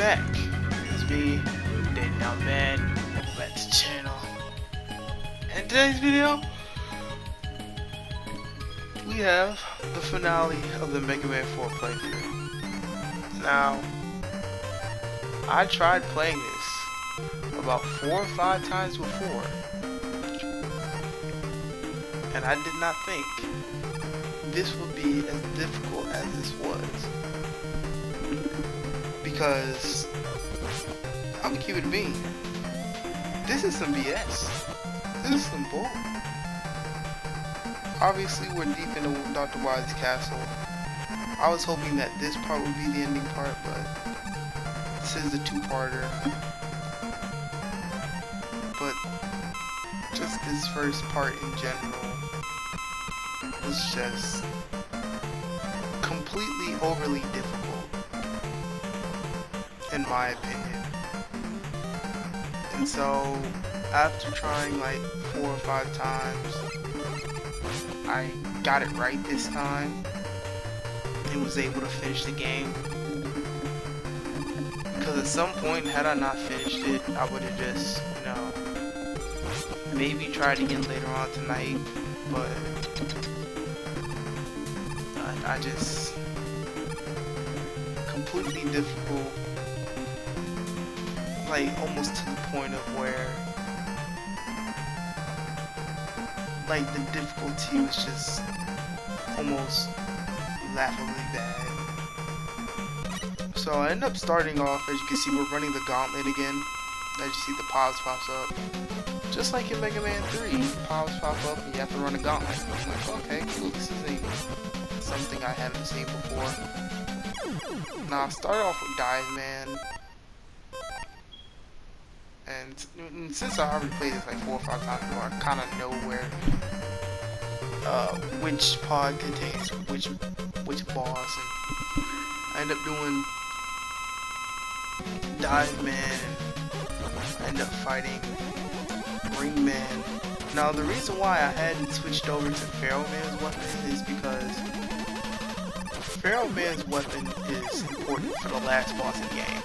back. It's me, Dead Now Man. Welcome back to the channel. In today's video, we have the finale of the Mega Man 4 playthrough. Now, I tried playing this about 4 or 5 times before, and I did not think this would be as difficult as this was. Because I'm gonna keep it mean. This is some BS. This is some bull. Obviously, we're deep into Dr. Wily's castle. I was hoping that this part would be the ending part, but this is a two-parter. But just this first part in general was just completely overly difficult, in my opinion. And so, after trying like 4 or 5 times, I got it right this time and was able to finish the game. Because at some point, had I not finished it, I would have just, maybe tried again later on tonight, but I just completely difficult, like almost to the point of where like the difficulty was just almost laughably bad. So I ended up starting off, as you can see, we're running the gauntlet again. As you see, the pops up. Just like in Mega Man 3, pops pop up and you have to run a gauntlet. I'm like, okay, cool, this is something I haven't seen before. Now, I started off with Dive Man. And since I already played this like 4 or 5 times before, I kind of know where, which pod contains which boss. And I end up doing Dive Man. I end up fighting Ring Man. Now, the reason why I hadn't switched over to Pharaoh Man's weapon is because Pharaoh Man's weapon is important for the last boss in the game.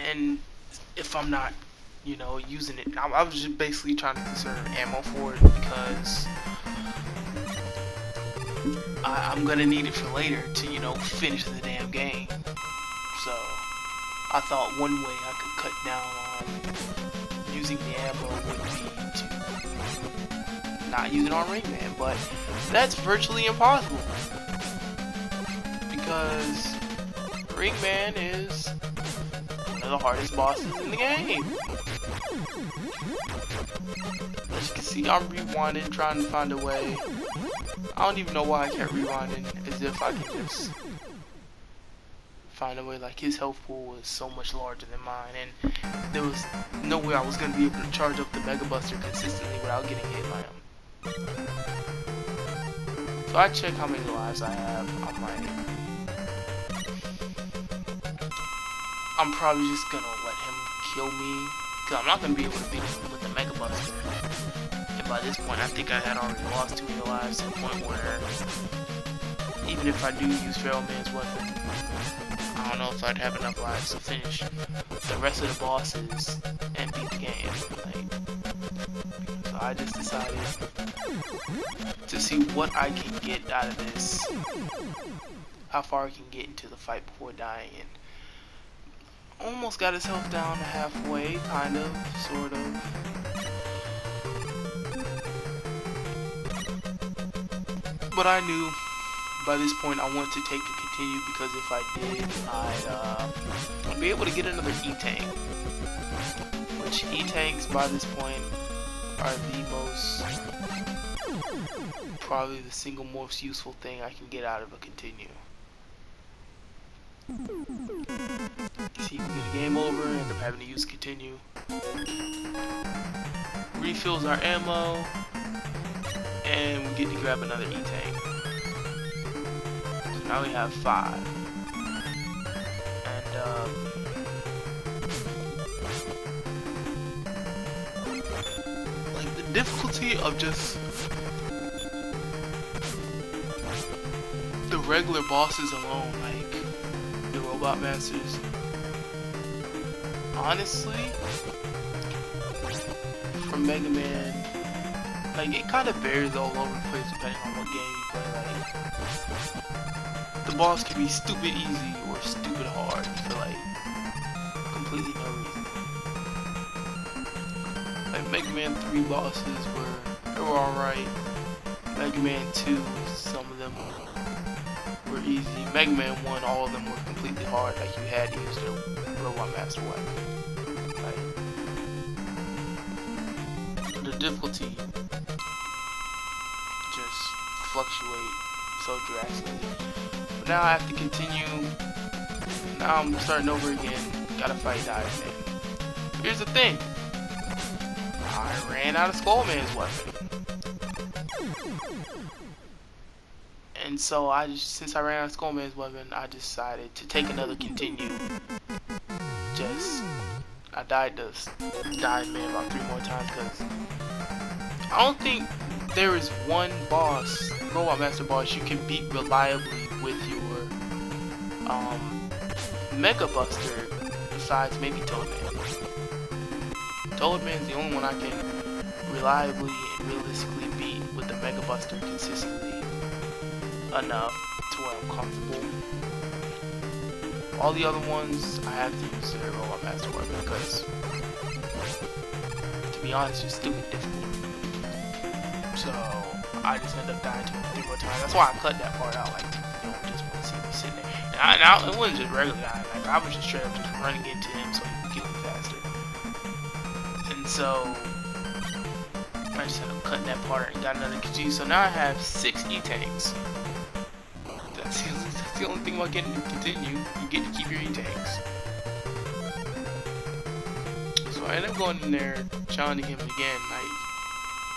And if I'm not, using it, I was just basically trying to conserve ammo for it because I'm gonna need it for later to, finish the damn game. So I thought one way I could cut down on using the ammo would be to not use it on Ring Man, but that's virtually impossible because Ring Man is one of the hardest bosses in the game. As you can see, I'm rewinding, trying to find a way. I don't even know why I kept rewinding, as if I could just find a way. Like, his health pool was so much larger than mine, and there was no way I was going to be able to charge up the Mega Buster consistently without getting hit by him. So I check how many lives I have. I'm probably just gonna let him kill me, because I'm not gonna be able to beat him with the Mega Buster. And by this point, I think I had already lost too many lives to the point where even if I do use Pharaoh Man's weapon, I don't know if I'd have enough lives to finish the rest of the bosses and beat the game. So I just decided to see what I can get out of this, how far I can get into the fight before dying, and almost got his health down to halfway, kind of, sort of. But I knew by this point I wanted to take a continue, because if I did, I'd be able to get another E-Tank. Which E-Tanks by this point are the most, probably the single most useful thing I can get out of a continue. See, we get a game over, end up having to use continue. Refills our ammo, and we get to grab another E-Tank. So now we have 5. And like the difficulty of just the regular bosses alone, like the Robot Masters. Honestly, from Mega Man, like it kind of varies all over the place depending on what game you play. Like the boss can be stupid easy or stupid hard for like completely no reason. Like Mega Man 3 bosses were alright. Mega Man 2, some of them were easy. Mega Man 1, all of them were completely hard. Like you had to use the Robot Master weapon. Like the difficulty just fluctuate so drastically. But now I have to continue. Now I'm starting over again. Gotta fight Diamond. Here's the thing. I ran out of Skullman's weapon. And so since I ran out of Skullman's weapon, I decided to take another continue. I died man about 3 more times because I don't think there is one boss, Robot Master boss, you can beat reliably with your Mega Buster besides maybe Toadman. Toadman's the only one I can reliably and realistically beat with the Mega Buster consistently enough to where I'm comfortable. All the other ones I have to use their Robot Master weapon because, to be honest, it's stupid difficult. So I just end up dying to him 3 more times. That's why I cut that part out. Like, you don't just want to see me sitting there. And it wasn't just regular dying. Like I was just straight up just running into him so he could kill me faster. And so I just ended up cutting that part and got another continue. So now I have 6 E-Tanks. That's the only thing about getting to continue. You get to keep your E-Tanks. So I ended up going in there, challenging him again. Like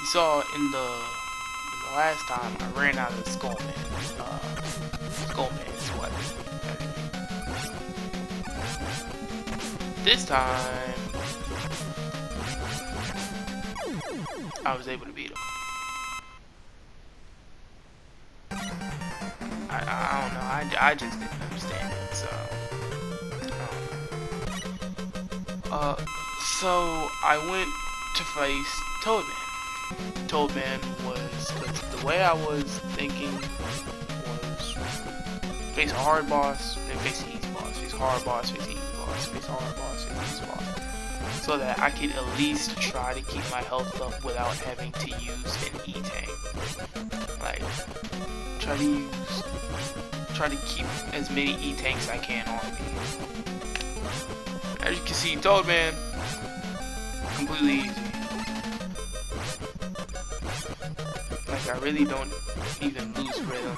you saw in the last time, I ran out of the Skullman's weapon. This time, I was able to beat him. I don't know. I just didn't understand it. So I went to face Toadman. Toadman was, because the way I was thinking was face a hard boss, then face an easy boss, face hard boss, face easy boss, face hard boss, face easy boss, so that I could at least try to keep my health up without having to use an E-Tank. Like try to keep as many E-Tanks I can on me. As you can see, Toadman, completely easy. Like I really don't even lose rhythm.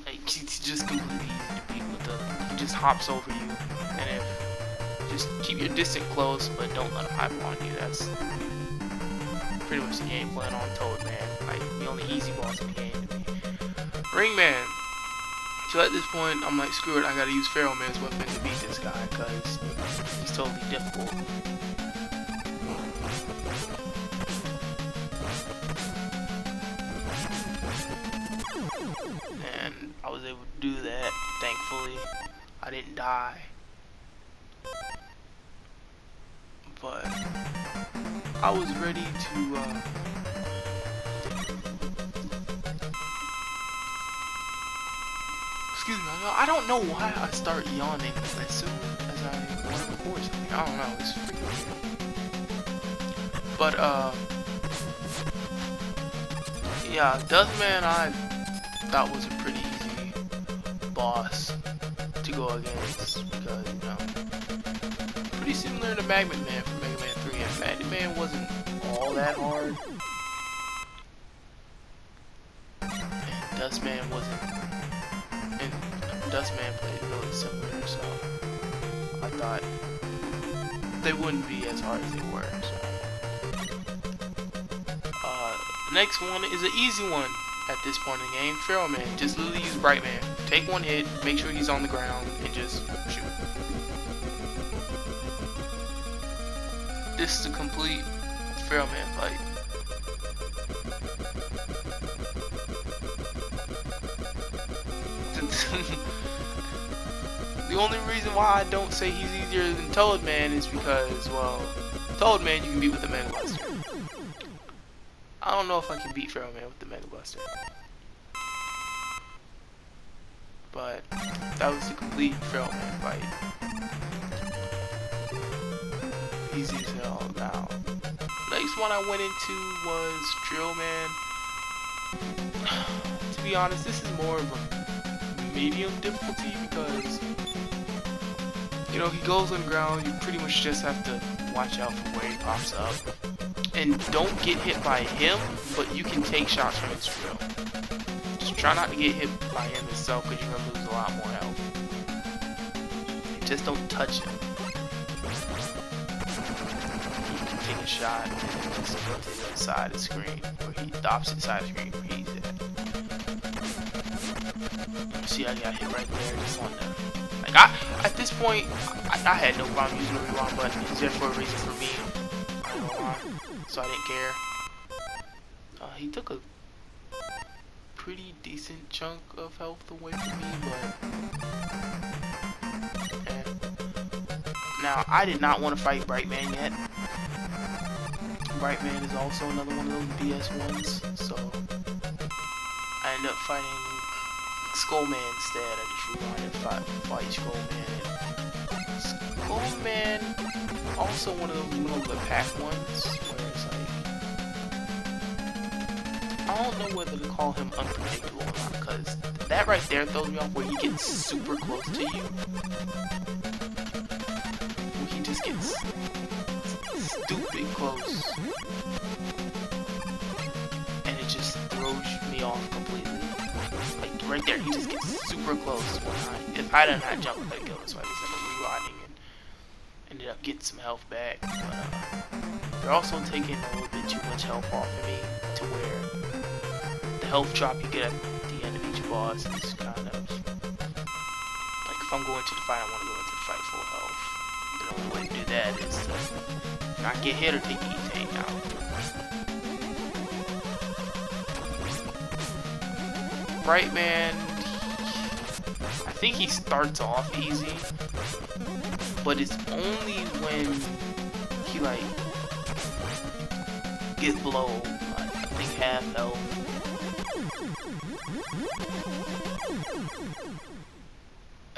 Like he's just completely easy to beat with he just hops over you, and if just keep your distance close, but don't let him hype on you. That's pretty much the game plan on Toadman. Like the only easy boss in the game to me. Ringman. So at this point, I'm like, screw it, I gotta use Pharaoh Man's weapon to beat this guy, because he's totally difficult. And I was able to do that, thankfully. I didn't die. But I was ready to excuse me, I don't know why I start yawning as soon as I want to record something. I don't know, it's freaking weird. But yeah, Duskman I thought was a pretty easy boss to go against, because, you know, pretty similar to Magnet Man from Mega Man 3, and Magnet Man wasn't all that hard, and Duskman wasn't, and Duskman played really similar, so I thought they wouldn't be as hard as they were. So the next one is an easy one at this point in the game. Pharaoh Man, just literally use Bright Man. Take one hit, make sure he's on the ground, and just shoot. This is the complete Pharaoh Man fight. The only reason why I don't say he's easier than Toadman is because, well, Toadman you can beat with the Mega Buster. I don't know if I can beat Feral Man with the Mega Buster. But that was the complete Feral Man fight. Easy as hell. Now, next one I went into was Drill Man. To be honest, this is more of a medium difficulty because, you know, he goes on the ground. You pretty much just have to watch out for where he pops up. And don't get hit by him, but you can take shots from his drill. Just try not to get hit by him himself because you're going to lose a lot more health. Just don't touch him. You can take a shot and just go to the other side of the screen, the opposite side of the screen where he's at. See, I got hit right there, just on the... Like, at this point, I had no problem using the rewind button. It's there for a reason for me. I don't know why. So I didn't care. He took a pretty decent chunk of health away from me, but... Now, I did not want to fight Brightman yet. Brightman is also another one of those BS ones, so... I ended up fighting Skullman instead. I just rewinded fight Skullman. Skullman, also one of those middle of the pack ones, where it's like, I don't know whether to call him unpredictable or not, because that right there throws me off where he gets super close to you. Where he just gets stupid close. And it just throws me off completely. Like right there, he just gets super close. If I didn't have jump, I'd kill him, so I just ended up rewinding and ended up getting some health back. But they're also taking a little bit too much health off of me to where the health drop you get at the end of each boss is kind of like, if I'm going to the fight, I want to go into the fight full health. The only way to do that is to not get hit or take an easy takedown. Brightman, I think he starts off easy, but it's only when he like gets below, I think, half health.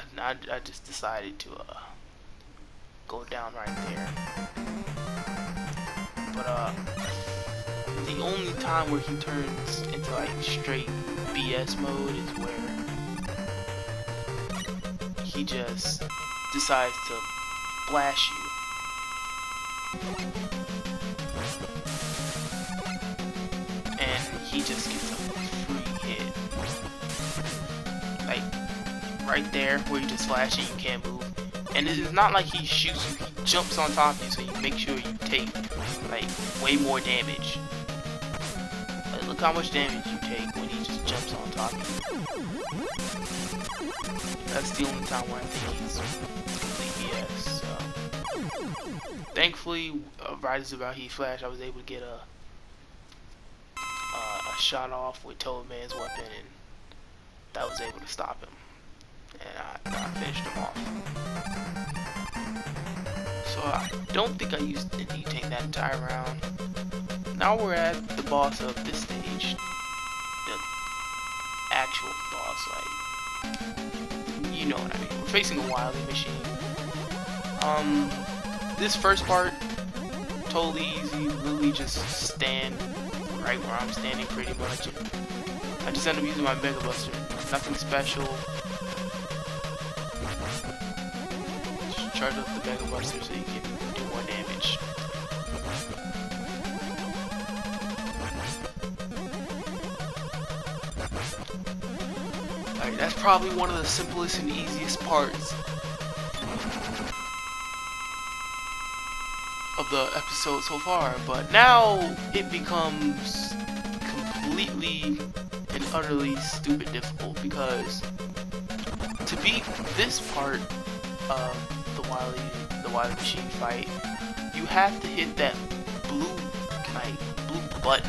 And I just decided to go down right there. But the only time where he turns into like straight BS mode is where he just decides to flash you. And he just gets a free hit. Like, right there where you just flash it, you can't move. And it's not like he shoots you, he jumps on top of you, so you make sure you take, like, way more damage. Like, look how much damage you take when he just jumps on top of you. That's the only time where I think he's complete BS. Thankfully, right as about he flashed, I was able to get a shot off with Toadman's weapon, and that was able to stop him. And I finished him off. So I don't think I used the D-Tank that entire round. Now we're at the boss of this stage. The actual boss, like, you know what I mean. We're facing a Wily machine. This first part, totally easy. Literally just stand right where I'm standing pretty much. And I just end up using my Mega Buster. Nothing special. Just charge up the Mega Buster so you can do more damage. Alright, that's probably one of the simplest and easiest parts of the episode so far, but now it becomes completely and utterly stupid difficult, because to beat this part of the Wily machine fight, you have to hit that blue button,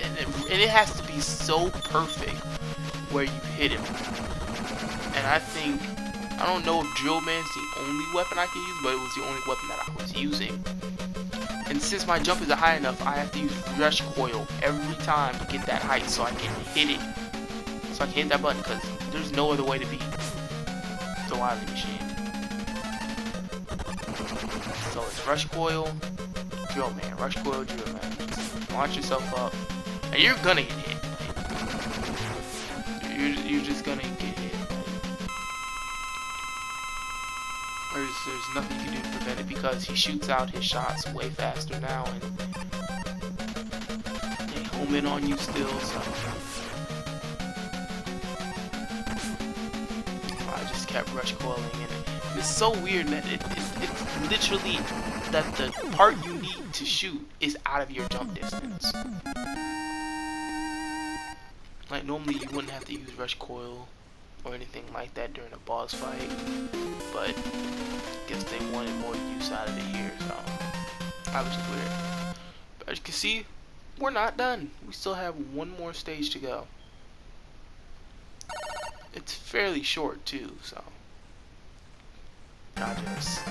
and it has to be so perfect where you hit him. and I think, I don't know if Drill Man's the only weapon I can use, but it was the only weapon that I was using. And since my jump isn't high enough, I have to use Rush Coil every time to get that height so I can hit it. So I can hit that button, because there's no other way to beat the Wily Machine. So it's Rush Coil, Drill Man, Rush Coil, Drill Man. Just launch yourself up, and you're gonna get hit. You're just gonna get hit. There's nothing you can do to prevent it because he shoots out his shots way faster now, and they home in on you still. So I just kept Rush Coiling, and it's so weird that it's literally that the part you need to shoot is out of your jump distance. Like normally you wouldn't have to use Rush Coil or anything like that during a boss fight, but I guess they wanted more use out of it here, so that was just weird. But as you can see, we're not done. We still have one more stage to go. It's fairly short too, so I just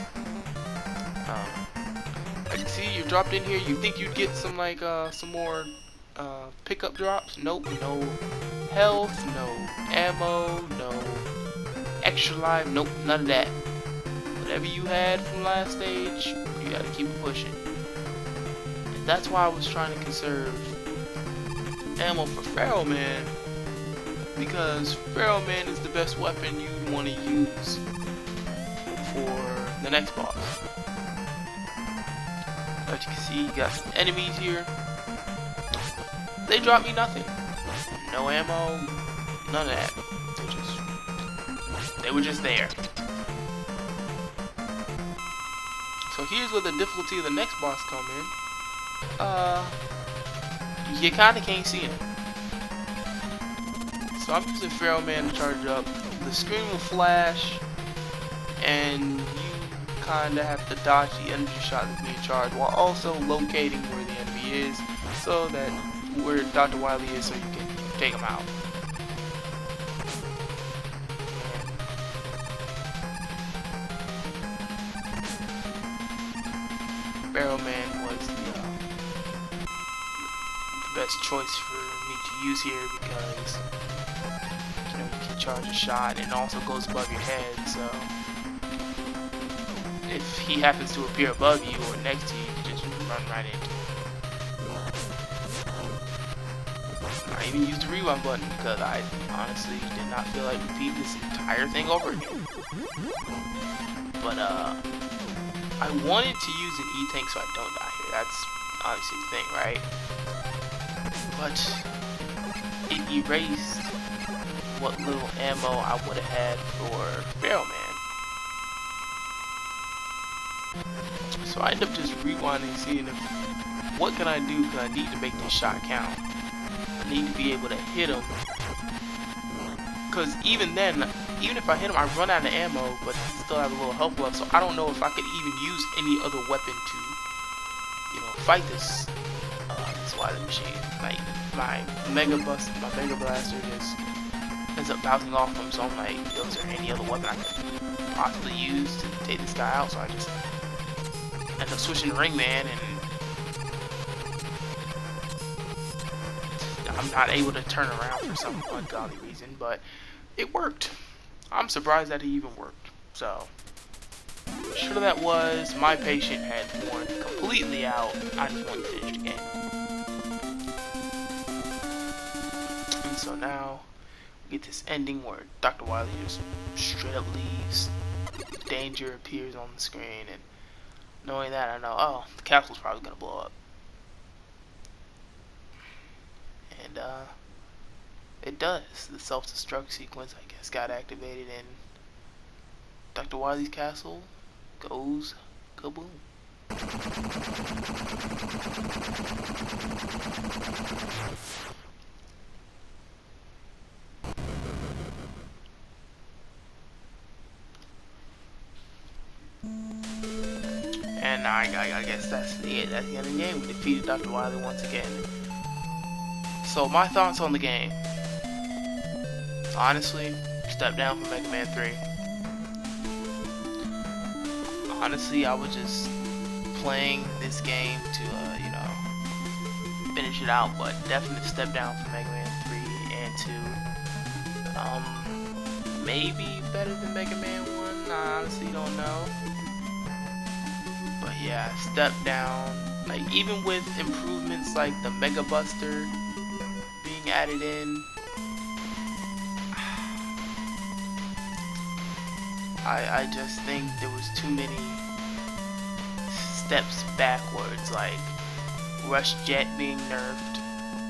as you can see, you're dropped in here. You think you'd get some like some more pickup drops. Nope, no health, no ammo, no extra life, nope, none of that. Whatever you had from last stage, you gotta keep it pushing. And that's why I was trying to conserve ammo for Pharaoh Man, because Pharaoh Man is the best weapon you want to use for the next boss. As you can see, you got some enemies here. They dropped me nothing. No ammo, none of that. They were just there. So here's where the difficulty of the next boss come in. You kinda can't see him. So I'm using Pharaoh Man to charge up. The screen will flash, and you kinda have to dodge the energy shot that's being charged while also locating where the enemy is, so that where Dr. Wily is, so you can take him out. Pharaoh Man was the best choice for me to use here because you know you can charge a shot and it also goes above your head. So if he happens to appear above you or next to you, you just run right into him. I even used the rewind button because I honestly did not feel like repeating this entire thing over again. But I wanted to use an E-Tank so I don't die here. That's obviously the thing, right? But it erased what little ammo I would have had for Pharaoh Man. So I ended up just rewinding, seeing if what can I do because I need to make this shot count. I need to be able to hit him. Because even then, even if I hit him, I run out of ammo, but he still have a little health left, so I don't know if I could even use any other weapon to, you know, fight this Wily Machine. Like, my Mega Blaster just ends up bouncing off him, so I'm like, yo, is there any other weapon I could possibly use to take this guy out? So I just end up switching to Ring Man, and I'm not able to turn around for some ungodly reason, but it worked. I'm surprised that it even worked. So, sure that was, my patient had worn completely out. I just wanted to finish the game. And so now, we get this ending where Dr. Wily just straight up leaves. Danger appears on the screen, and knowing that, I know, oh, the capsule's probably gonna blow up. And it does. The self-destruct sequence, I guess, got activated, and Dr. Wily's castle goes kaboom. And I guess that's it. That's the end of the game. We defeated Dr. Wily once again. So my thoughts on the game. Honestly, it's step down from Mega Man 3. Honestly, I was just playing this game to, you know, finish it out, but definitely step down from Mega Man 3 and 2. Maybe better than Mega Man 1, I honestly don't know. But yeah, step down. Like, even with improvements like the Mega Buster being added in, I just think there was too many steps backwards, like Rush Jet being nerfed,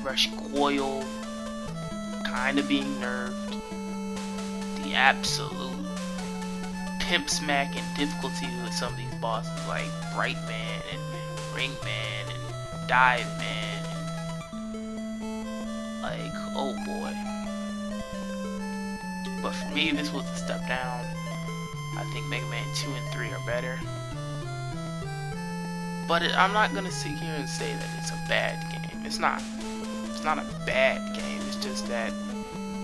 Rush Coil kinda being nerfed, the absolute pimp smack and difficulty with some of these bosses like Bright Man and Ring Man and Dive Man, like, oh boy. But for me, this was a step down. I think Mega Man 2 and 3 are better. But I'm not gonna sit here and say that it's a bad game. It's not. It's not a bad game. It's just that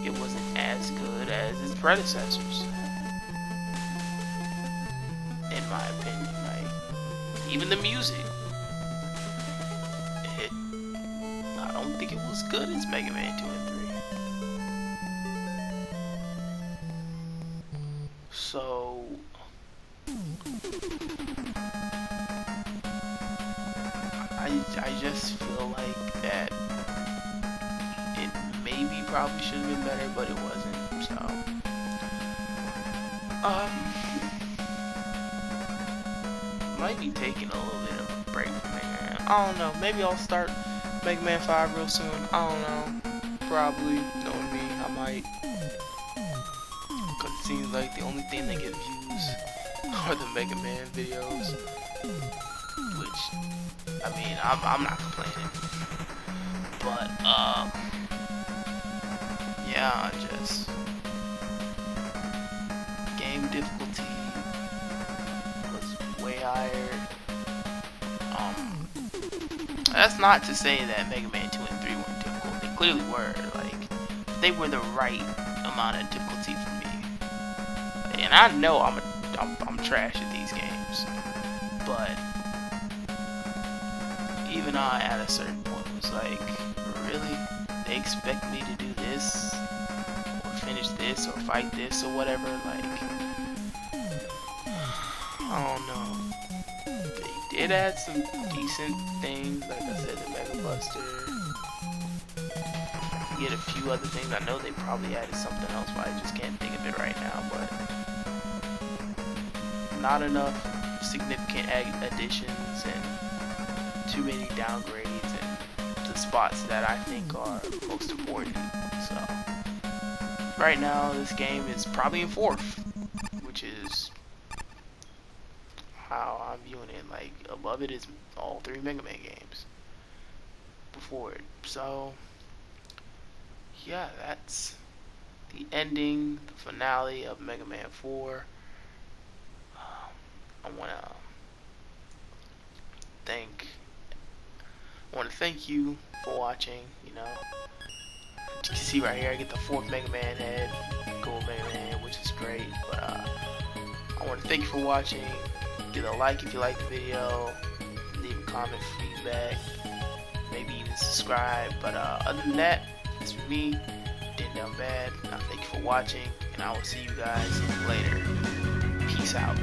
it wasn't as good as its predecessors, in my opinion. Like, even the music, I don't think it was good as Mega Man 2 and 3. So I just feel like that it maybe probably should have been better, but it wasn't. So might be taking a little bit of a break from Mega Man. I don't know. Maybe I'll start Mega Man 5 real soon. I don't know. Probably, knowing me, I might. Cause it seems like the only thing that get views are the Mega Man videos, which, I mean, I'm not complaining. But yeah, just game difficulty was way higher. That's not to say that Mega Man 2 and 3 weren't difficult. They clearly were. Like, they were the right amount of difficulty for me. And I know I'm trash at these games, but even I, at a certain point, was like, really? They expect me to do this, or finish this, or fight this, or whatever? Like, I don't know. They did add some decent things, like I said, the Mega Buster. Get a few other things. I know they probably added something else, but I just can't think of it right now. But not enough significant additions and too many downgrades and the spots that I think are most important. So right now this game is probably in 4th, which is how I'm viewing it. Like, above it is all 3 Mega Man games before it. So yeah, that's the ending, the finale of Mega Man 4. I want to thank you for watching. You know, you can see right here I get the 4th Mega Man head, gold Mega Man, which is great. But I want to thank you for watching. Give a like if you like the video, leave a comment, feedback, maybe even subscribe. But other than that, that's for me, Didn't Down Bad. Thank you for watching, and I will see you guys later. Peace out.